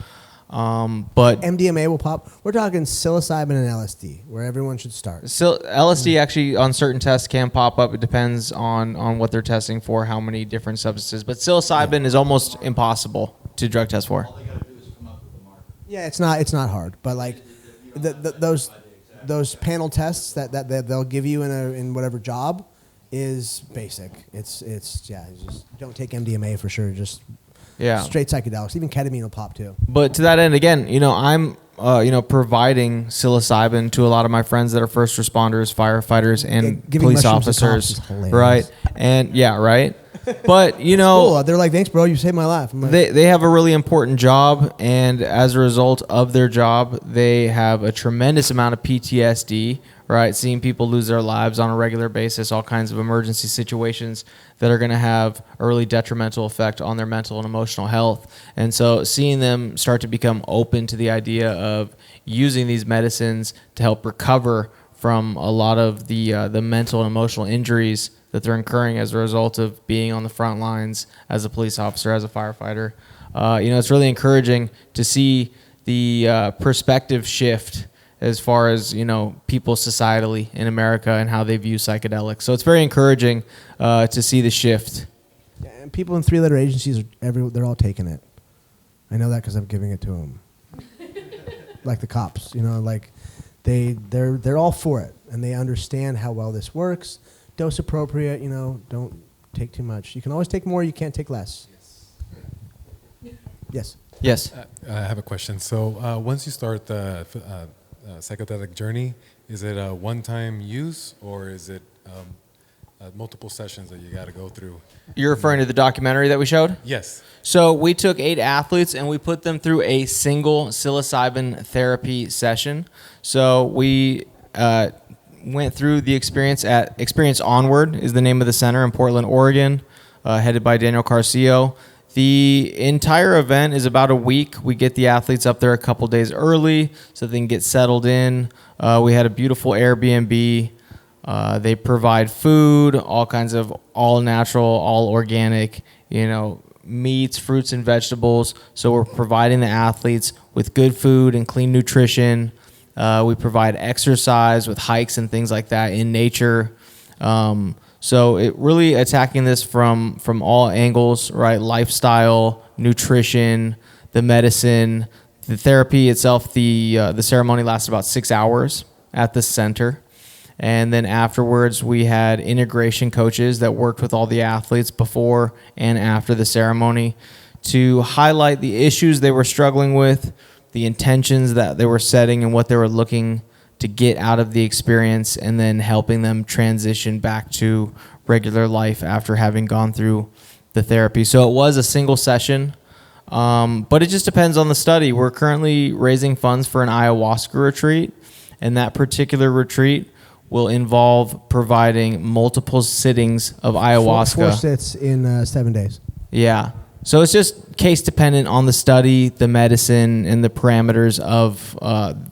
But MDMA will pop. We're talking psilocybin and LSD, where everyone should start. So LSD actually on certain tests can pop up. It depends on what they're testing for, how many different substances. But psilocybin is almost impossible to drug test for. Yeah, it's not hard, but like those. those panel tests that they'll give you in whatever job is basic. It's just don't take MDMA for sure. Just straight psychedelics. Even ketamine will pop too. But to that end, again, I'm providing psilocybin to a lot of my friends that are first responders, firefighters, and Giving police mushrooms to cops officers, is hilarious. right? And right. But Cool. They're like, thanks, bro. You saved my life. I'm like, they have a really important job, and as a result of their job, they have a tremendous amount of PTSD, right? Seeing people lose their lives on a regular basis, all kinds of emergency situations that are going to have a really detrimental effect on their mental and emotional health. And so seeing them start to become open to the idea of using these medicines to help recover from a lot of the mental and emotional injuries that they're incurring as a result of being on the front lines as a police officer, as a firefighter. It's really encouraging to see the perspective shift as far as, people societally in America and how they view psychedelics. So it's very encouraging to see the shift. Yeah, and people in 3-letter agencies, they're all taking it. I know that because I'm giving it to them. Like the cops, they're all for it, and they understand how well this works. Dose appropriate, don't take too much. You can always take more, you can't take less. Yes. Yes. I have a question. So once you start the psychedelic journey, is it a one-time use, or is it multiple sessions that you got to go through? You're referring to the documentary that we showed? Yes. So we took 8 athletes and we put them through a single psilocybin therapy session. So we went through the experience at Experience Onward is the name of the center in Portland, Oregon, headed by Daniel Carcio. The entire event is about a week. We get the athletes up there a couple days early so they can get settled in. We had a beautiful Airbnb. They provide food, all kinds of all natural, all organic, meats, fruits, and vegetables. So we're providing the athletes with good food and clean nutrition. We provide exercise with hikes and things like that in nature. So it really attacking this from all angles, right? Lifestyle, nutrition, the medicine, the therapy itself. The ceremony lasted about 6 hours at the center. And then afterwards, we had integration coaches that worked with all the athletes before and after the ceremony to highlight the issues they were struggling with, the intentions that they were setting, and what they were looking to get out of the experience, and then helping them transition back to regular life after having gone through the therapy. So it was a single session, but it just depends on the study. We're currently raising funds for an ayahuasca retreat, and that particular retreat will involve providing multiple sittings of ayahuasca. 4 sits in 7 days. Yeah. So it's just case dependent on the study, the medicine, and the parameters of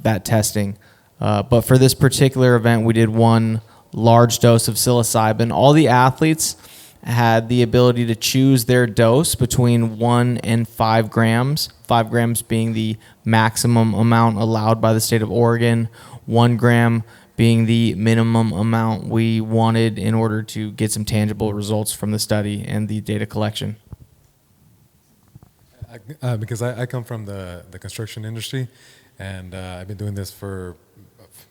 that testing. But for this particular event, we did 1 large dose of psilocybin. All the athletes had the ability to choose their dose between 1 and 5 grams, 5 grams being the maximum amount allowed by the state of Oregon, 1 gram being the minimum amount we wanted in order to get some tangible results from the study and the data collection. Because I come from the construction industry, and I've been doing this for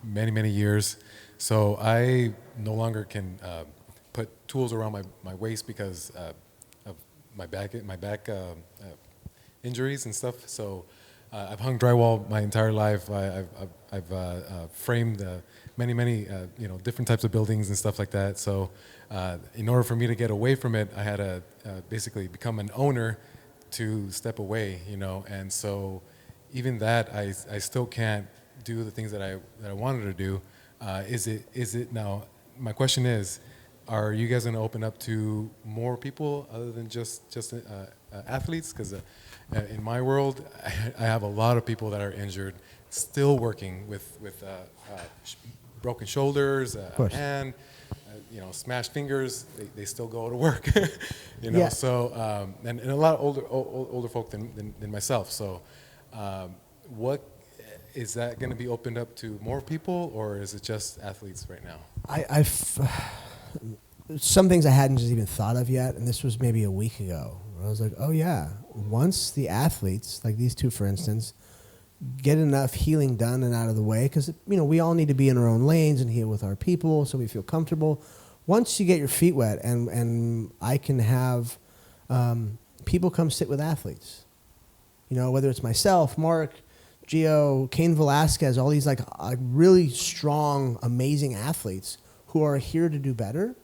many, many years. So I no longer can put tools around my waist because of my back injuries and stuff. So I've hung drywall my entire life. I've framed many different types of buildings and stuff like that. So in order for me to get away from it, I had to basically become an owner to step away, and so even that I still can't do the things that I wanted to do. Is it now? My question is, are you guys going to open up to more people other than just athletes? Because in my world, I have a lot of people that are injured, still working with broken shoulders, a hand, smashed fingers. They still go to work, Yeah. So and a lot of older folk than myself. So what is that going to be opened up to more people, or is it just athletes right now? Some things I hadn't just even thought of yet, and this was maybe a week ago. I was like, oh yeah, once the athletes, like these 2 for instance, get enough healing done and out of the way, because we all need to be in our own lanes and heal with our people so we feel comfortable. Once you get your feet wet, and I can have people come sit with athletes, whether it's myself, Mark, Gio, Cain Velasquez, all these really strong, amazing athletes who are here to do better,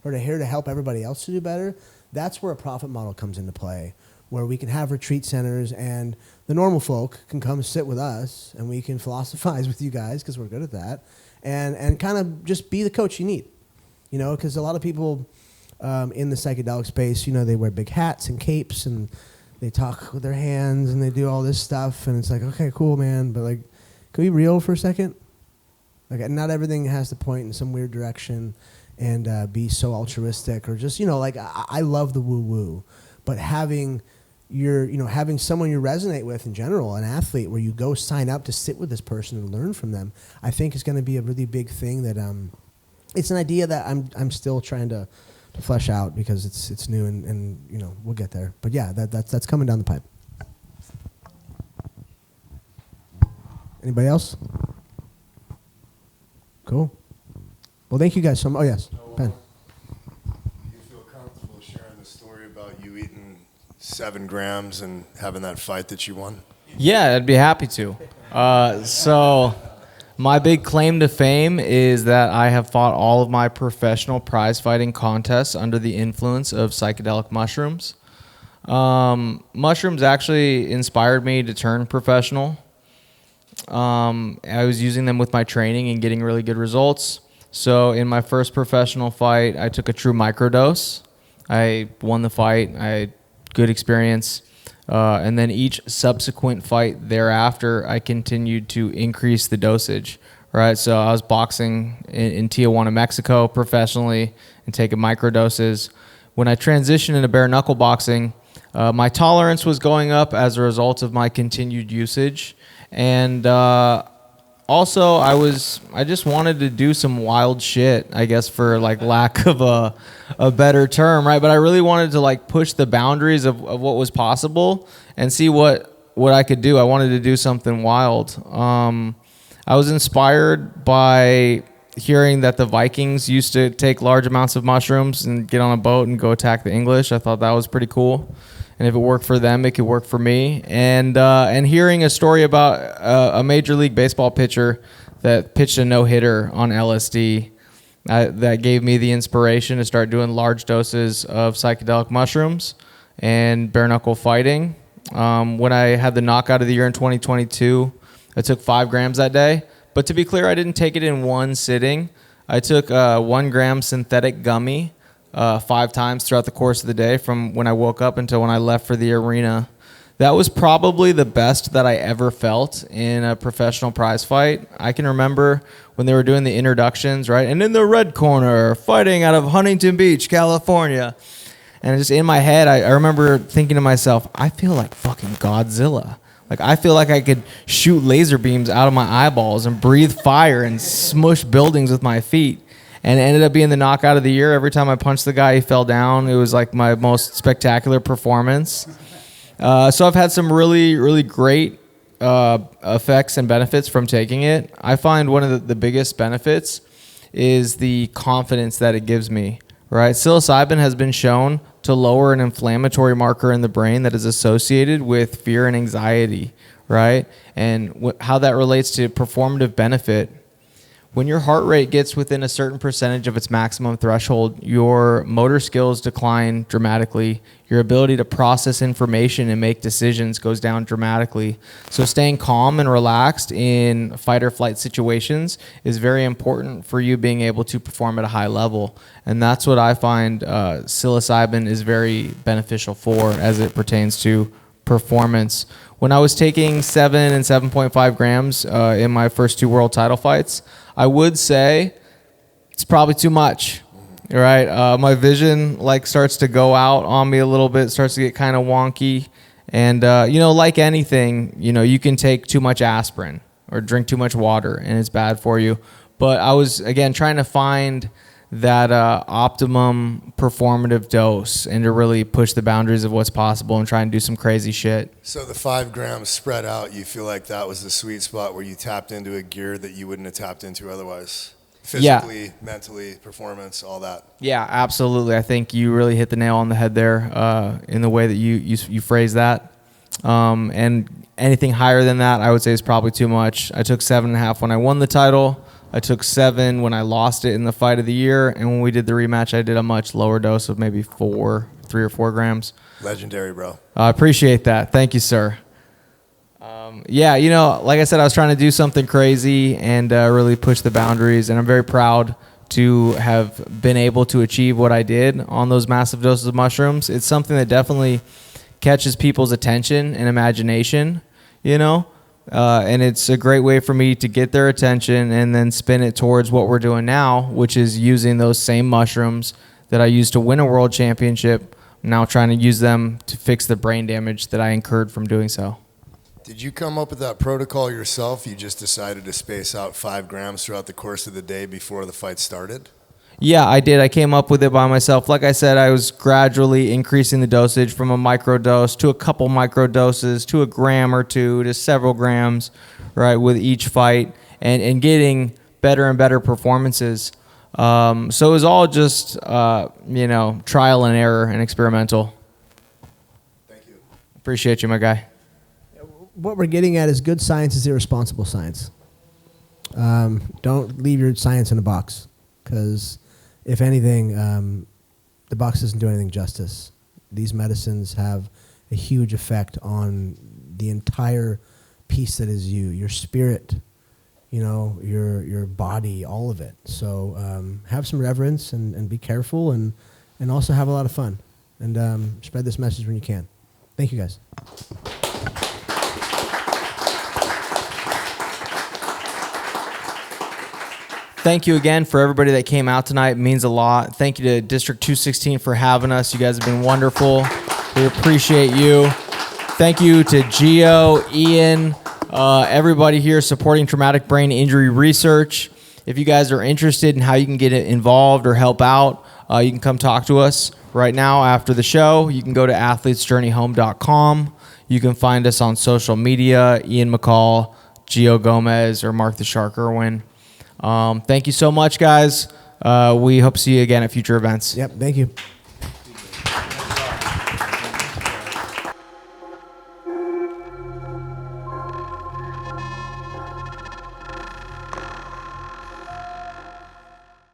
or here to help everybody else to do better. That's where a profit model comes into play, where we can have retreat centers and the normal folk can come sit with us and we can philosophize with you guys, because we're good at that, and kind of just be the coach you need. Because a lot of people in the psychedelic space, they wear big hats and capes and they talk with their hands and they do all this stuff, and it's like, okay, cool, man, but can we be real for a second? Not everything has to point in some weird direction and be so altruistic, or just I love the woo woo, but having having someone you resonate with in general, an athlete, where you go sign up to sit with this person and learn from them, I think is going to be a really big thing. That it's an idea that I'm still trying to flesh out, because it's new and we'll get there. But yeah, that's coming down the pipe. Anybody else? Cool. Well, thank you guys so much. Oh yes, Ben. Do you feel comfortable sharing the story about you eating 7 grams and having that fight that you won? Yeah, I'd be happy to. So my big claim to fame is that I have fought all of my professional prize fighting contests under the influence of psychedelic mushrooms. Mushrooms actually inspired me to turn professional. I was using them with my training and getting really good results. So in my first professional fight, I took a true microdose. I won the fight. I had good experience. And then each subsequent fight thereafter, I continued to increase the dosage, right? So I was boxing in Tijuana, Mexico professionally and taking microdoses. When I transitioned into bare knuckle boxing, my tolerance was going up as a result of my continued usage. And also I just wanted to do some wild shit, I guess, for lack of a better term, right? But I really wanted to push the boundaries of what was possible and see what I could do. I wanted to do something wild. I was inspired by hearing that the Vikings used to take large amounts of mushrooms and get on a boat and go attack the English. I thought that was pretty cool. And if it worked for them, it could work for me. And hearing a story about a Major League Baseball pitcher that pitched a no-hitter on LSD, that gave me the inspiration to start doing large doses of psychedelic mushrooms and bare knuckle fighting. When I had the knockout of the year in 2022, I took 5 grams that day. But to be clear, I didn't take it in one sitting. I took 1 gram synthetic gummy 5 times throughout the course of the day, from when I woke up until when I left for the arena. That was probably the best that I ever felt in a professional prize fight. I can remember when they were doing the introductions, right? And in the red corner, fighting out of Huntington Beach, California. And just in my head, I remember thinking to myself, I feel like fucking Godzilla. I feel like I could shoot laser beams out of my eyeballs and breathe fire and smush buildings with my feet. And it ended up being the knockout of the year. Every time I punched the guy, he fell down. It was my most spectacular performance. So I've had some really, really great effects and benefits from taking it. I find one of the biggest benefits is the confidence that it gives me, right? Psilocybin has been shown to lower an inflammatory marker in the brain that is associated with fear and anxiety, right? And how that relates to performative benefit. When your heart rate gets within a certain percentage of its maximum threshold, your motor skills decline dramatically. Your ability to process information and make decisions goes down dramatically. So staying calm and relaxed in fight or flight situations is very important for you being able to perform at a high level. And that's what I find psilocybin is very beneficial for as it pertains to performance. When I was taking 7 and 7.5 grams in my first 2 world title fights, I would say it's probably too much, right? My vision starts to go out on me a little bit, starts to get kind of wonky. And, like anything, you can take too much aspirin or drink too much water and it's bad for you. But I was, again, trying to find that optimum performative dose and to really push the boundaries of what's possible and try and do some crazy shit. So the 5 grams spread out, you feel like that was the sweet spot where you tapped into a gear that you wouldn't have tapped into otherwise? Physically, mentally, performance, all that. Yeah, absolutely. I think you really hit the nail on the head there in the way that you phrase that. And anything higher than that, I would say is probably too much. I took 7.5 when I won the title. I took 7 when I lost it in the fight of the year. And when we did the rematch, I did a much lower dose of maybe 3 or 4 grams. Legendary, bro. I appreciate that. Thank you, sir. Yeah, you know, like I said, I was trying to do something crazy and really push the boundaries. And I'm very proud to have been able to achieve what I did on those massive doses of mushrooms. It's something that definitely catches people's attention and imagination, you know? And it's a great way for me to get their attention and then spin it towards what we're doing now, which is using those same mushrooms that I used to win a world championship. I'm now trying to use them to fix the brain damage that I incurred from doing so. Did you come up with that protocol yourself? You just decided to space out 5 grams throughout the course of the day before the fight started? Yeah, I did. I came up with it by myself. Like I said, I was gradually increasing the dosage from a micro dose to a couple micro doses to a gram or 2 to several grams, right, with each fight and getting better and better performances. So it was all just, you know, trial and error and experimental. Thank you. Appreciate you, my guy. What we're getting at is good science is irresponsible science. Don't leave your science in a box, because if anything, the box doesn't do anything justice. These medicines have a huge effect on the entire piece that is you, your spirit, you know, your body, all of it. So have some reverence and be careful and also have a lot of fun. And spread this message when you can. Thank you, guys. Thank you again for everybody that came out tonight. It means a lot. Thank you to District 216 for having us. You guys have been wonderful. We appreciate you. Thank you to Gio, Ian, everybody here supporting traumatic brain injury research. If you guys are interested in how you can get involved or help out, you can come talk to us right now after the show. You can go to athletesjourneyhome.com. You can find us on social media, Ian McCall, Gio Gomez, or Mark the Shark Irwin. Thank you so much, guys. We hope to see you again at future events. Yep, thank you.